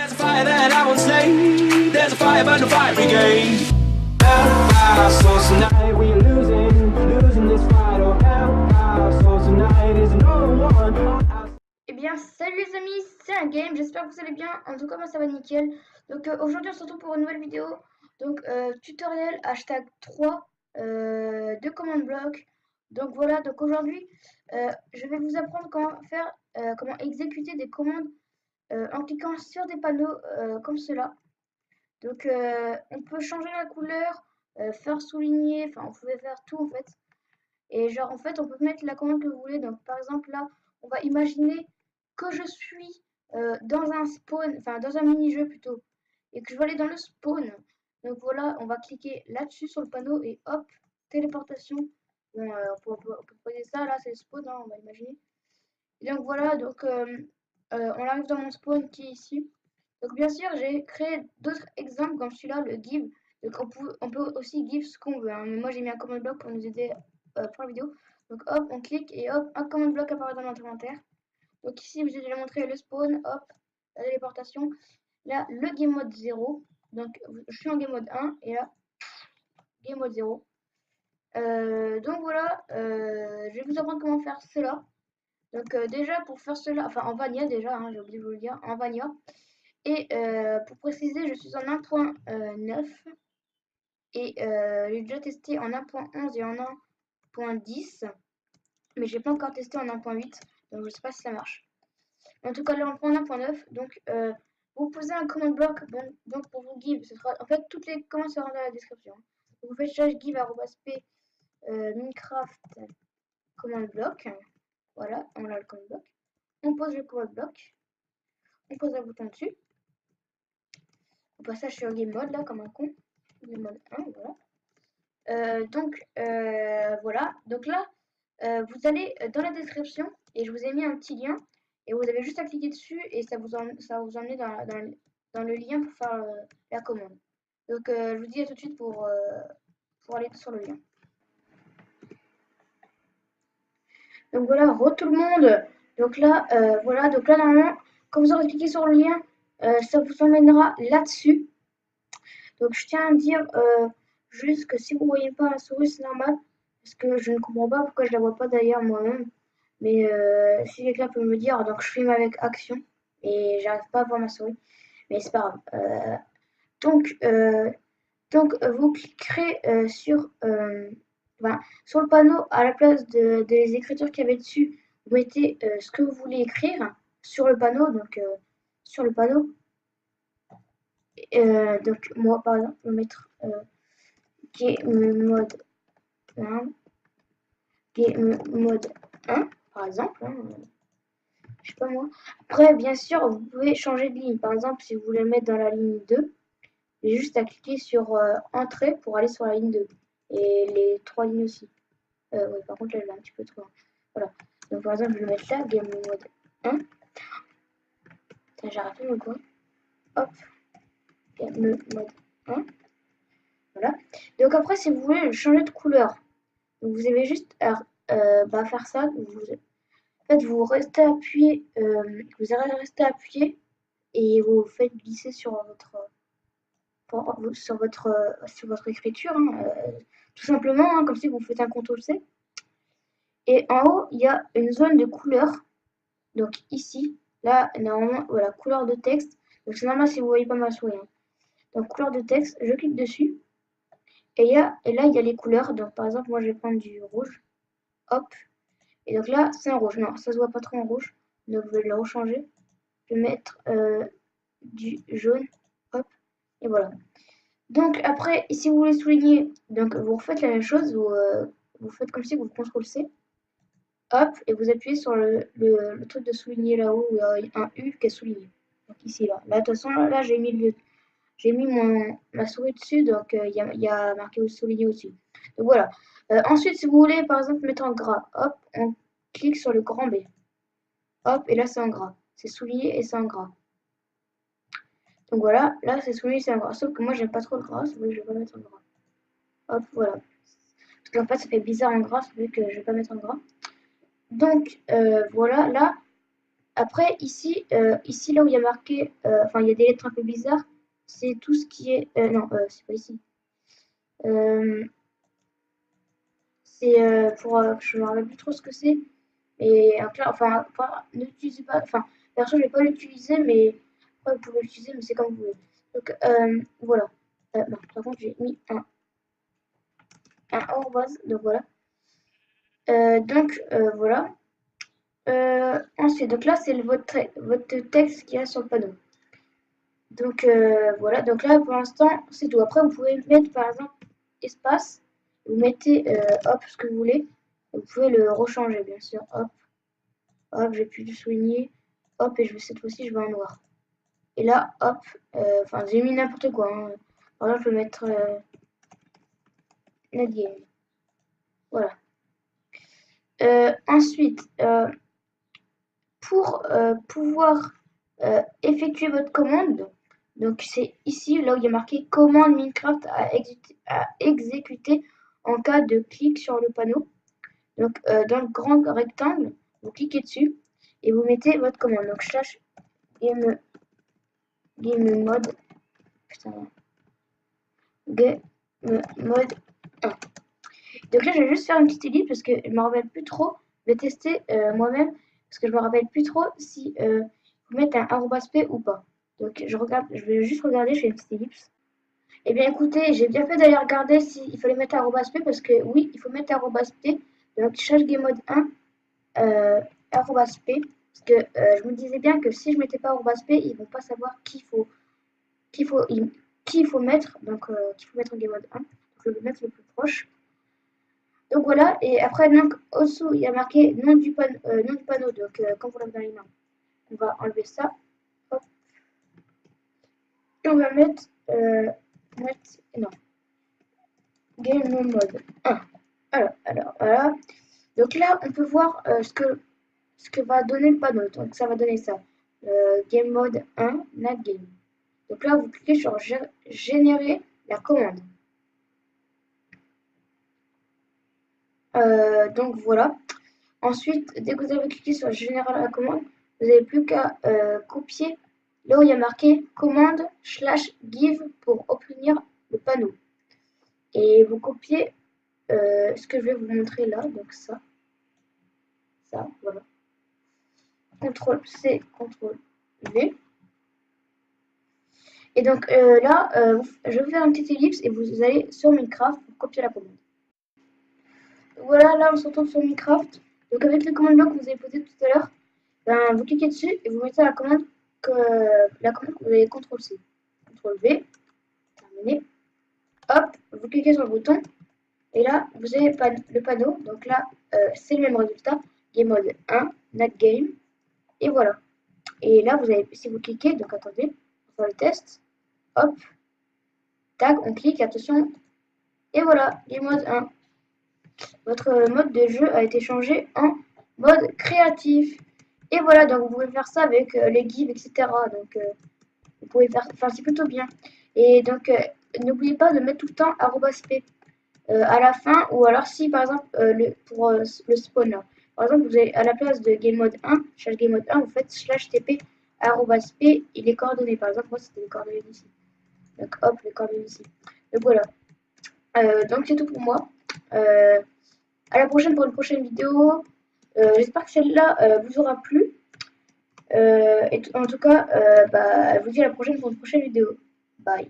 There's a fire that I won't slay. There's a fire burn the fire brigade. So tonight we're losing this fight. Oh, so tonight is no one. Eh bien, salut les amis, c'est un game, j'espère que vous allez bien. En tout cas, moi ça va nickel. Donc aujourd'hui, on se retrouve pour une nouvelle vidéo. Donc, tutoriel hashtag 3 de command block. Donc voilà, donc aujourd'hui, je vais vous apprendre comment faire, comment exécuter des commandes en cliquant sur des panneaux comme cela. Donc, on peut changer la couleur, faire souligner, enfin, on pouvait faire tout en fait. Et genre, en fait, on peut mettre la commande que vous voulez. Donc, par exemple, là, on va imaginer que je suis dans un spawn, enfin, dans un mini-jeu plutôt, et que je vais aller dans le spawn. Donc, voilà, on va cliquer là-dessus sur le panneau et hop, téléportation. Bon, on peut poser ça, là, c'est le spawn, hein, on va imaginer. Et donc, voilà, donc, on arrive dans mon spawn qui est ici. Donc, bien sûr, j'ai créé d'autres exemples comme celui-là, le give. Donc, on peut aussi give ce qu'on veut, hein. Mais moi, j'ai mis un command block pour nous aider pour la vidéo. Donc hop, on clique et hop, un command block apparaît dans notre inventaire. Donc ici, je vous ai déjà montré le spawn, hop, la téléportation. Là, le game mode 0. Donc je suis en game mode 1 et là, game mode 0. Donc voilà, je vais vous apprendre comment faire cela. Donc déjà, pour faire cela, enfin en Vanilla déjà, hein, j'ai oublié de vous le dire, en Vanilla. Et pour préciser, je suis en 1.9 et j'ai déjà testé en 1.11 et en 1.10. Mais j'ai pas encore testé en 1.8, donc je sais pas si ça marche. En tout cas, là on prend 1.9, donc vous posez un command block, donc pour vous give, ce sera en fait toutes les commandes seront dans la description. Vous faites charge give @p Minecraft command block, voilà, on a le command block. On pose le command block, on pose un bouton dessus. Au passage, je suis en game mode là comme un con, game mode 1, voilà. Voilà, donc là vous allez dans la description et je vous ai mis un petit lien et vous avez juste à cliquer dessus et ça vous emmener dans le lien pour faire la commande. Donc je vous dis à tout de suite pour aller sur le lien. Donc voilà, tout le monde. Donc là, voilà, donc là normalement, quand vous aurez cliqué sur le lien, ça vous emmènera là-dessus. Donc je tiens à dire juste que si vous ne voyez pas la souris, c'est normal. Parce que je ne comprends pas pourquoi je la vois pas d'ailleurs moi-même. Mais si quelqu'un peut me le dire, donc je filme avec Action et j'arrive pas à voir ma souris. Mais c'est pas grave. Donc vous cliquerez sur le panneau à la place des écritures qu'il y avait dessus. Vous mettez ce que vous voulez écrire sur le panneau. Donc sur le panneau. Donc moi par exemple, je vais mettre game mode 1. Game mode 1 par exemple. Hein, je sais pas moi. Après, bien sûr, vous pouvez changer de ligne. Par exemple, si vous voulez le mettre dans la ligne 2, j'ai juste à cliquer sur Entrée pour aller sur la ligne 2. Et les 3 lignes aussi. Oui, par contre, là, elle est un petit peu trop loin. Voilà. Donc, par exemple, je vais mettre là, Game Mode 1. J'ai raté mon coin. Hop. Game Mode 1. Voilà. Donc, après, si vous voulez changer de couleur, vous avez juste à faire ça. En fait, vous restez appuyé, vous allez rester appuyé et vous faites glisser sur votre écriture, hein, tout simplement, hein, comme si vous faites un CTRL-C. Et en haut, il y a une zone de couleur. Donc ici, là, normalement, voilà, couleur de texte. Donc c'est normal si vous ne voyez pas ma souris. Hein. Donc couleur de texte, je clique dessus. Et là, il y a les couleurs. Donc par exemple, moi, je vais prendre du rouge. Hop. Et donc là, c'est un rouge. Non, ça se voit pas trop en rouge. Donc je vais le rechanger. Je vais mettre du jaune. Hop. Et voilà. Donc après, si vous voulez souligner, donc vous refaites la même chose, vous faites comme si vous CTRL-C, hop, et vous appuyez sur le truc de souligner là-haut, où il y a un U qui est souligné. Donc ici, là. Là, de toute façon, là j'ai mis ma souris dessus, donc il y a marqué souligner aussi. Donc voilà. Ensuite, si vous voulez, par exemple, mettre en gras, hop, on clique sur le grand B. Hop, et là c'est en gras. C'est souligné et c'est en gras. Donc voilà, là c'est souligné, c'est en gras. Sauf que moi j'aime pas trop le gras, c'est vrai que je vais pas mettre en gras. Hop, voilà. Parce qu'en fait, ça fait bizarre en gras, vu que je vais pas mettre en gras. Donc, voilà, là, Après, ici là où il y a marqué, enfin, il y a des lettres un peu bizarres, c'est tout ce qui est. Non, c'est pas ici. Euh, c'est pour. Je me rappelle plus trop ce que c'est. Mais enfin, n'utilisez pas. Enfin, perso, je vais pas l'utiliser, mais après, vous pouvez l'utiliser, mais c'est comme vous voulez. Donc, voilà. Non, par contre, j'ai mis un arrobase, donc voilà. Voilà. Ensuite, donc là, c'est votre texte qu'il y a sur le panneau. Donc voilà, donc là pour l'instant c'est tout. Après vous pouvez mettre par exemple espace, vous mettez hop ce que vous voulez, vous pouvez le rechanger bien sûr, hop j'ai plus de souligner, hop et cette fois-ci je vais en noir. Et là hop, enfin j'ai mis n'importe quoi, hein. Par exemple je vais mettre netgame, voilà. Ensuite, pour pouvoir effectuer votre commande, donc c'est ici là où il y a marqué commande Minecraft à exécuter en cas de clic sur le panneau. Donc dans le grand rectangle, vous cliquez dessus et vous mettez votre commande. Donc slash game mode, putain, game mode 1. Donc là je vais juste faire une petite ellipse parce que je me rappelle plus trop. Je vais tester moi-même parce que je me rappelle plus trop si vous mettez un arrobas p ou pas. Donc je vais juste regarder, je fais une petite ellipse. Eh bien écoutez, j'ai bien fait d'aller regarder s'il fallait mettre arrobas p parce que oui, il faut mettre arrobas p. Donc slash game mode 1 arrobas p parce que je me disais bien que si je mettais pas arrobas p, ils vont pas savoir qu'il faut, qu'il faut mettre. Donc qu'il faut mettre en game mode 1. Donc je vais mettre le plus proche. Donc voilà, et après, donc, au-dessous, il y a marqué nom du panneau, donc quand vous l'avez dans les mains, on va enlever ça. Hop. Et on va non, game mode 1. Alors, voilà. Donc là, on peut voir ce que va donner le panneau. Donc ça va donner ça. Game mode 1, not game. Donc là, vous cliquez sur générer la commande. Donc voilà. Ensuite, dès que vous avez cliqué sur générer la commande, vous n'avez plus qu'à copier là où il y a marqué commande /give pour obtenir le panneau. Et vous copiez ce que je vais vous montrer là, donc ça, voilà. CTRL-C, CTRL-V. Et donc là, je vais faire une petite ellipse et vous allez sur Minecraft pour copier la commande. Voilà, là on se retrouve sur Minecraft. Donc avec le command bloc que vous avez posé tout à l'heure, ben, vous cliquez dessus et vous mettez la commande que vous avez CTRL-C, CTRL-V, terminé. Hop, vous cliquez sur le bouton et là vous avez le panneau. Donc là c'est le même résultat, game mode 1, not game, et voilà. Et là vous avez, si vous cliquez, donc attendez, on va faire le test. Hop, tac, on clique, attention, et voilà, game mode 1. Votre mode de jeu a été changé en mode créatif. Et voilà, donc vous pouvez faire ça avec les gives, etc. Donc vous pouvez faire, enfin c'est plutôt bien. Et donc n'oubliez pas de mettre tout le temps @p à la fin, ou alors si par exemple pour le spawn là, par exemple vous avez à la place de game mode 1, /game mode 1, vous faites /tp @p et les coordonnées. Par exemple moi c'était les coordonnées ici. Donc hop, les coordonnées ici. Donc voilà. Donc c'est tout pour moi. À la prochaine pour une prochaine vidéo. J'espère que celle-là vous aura plu. Et en tout cas, je vous dis à la prochaine pour une prochaine vidéo. Bye.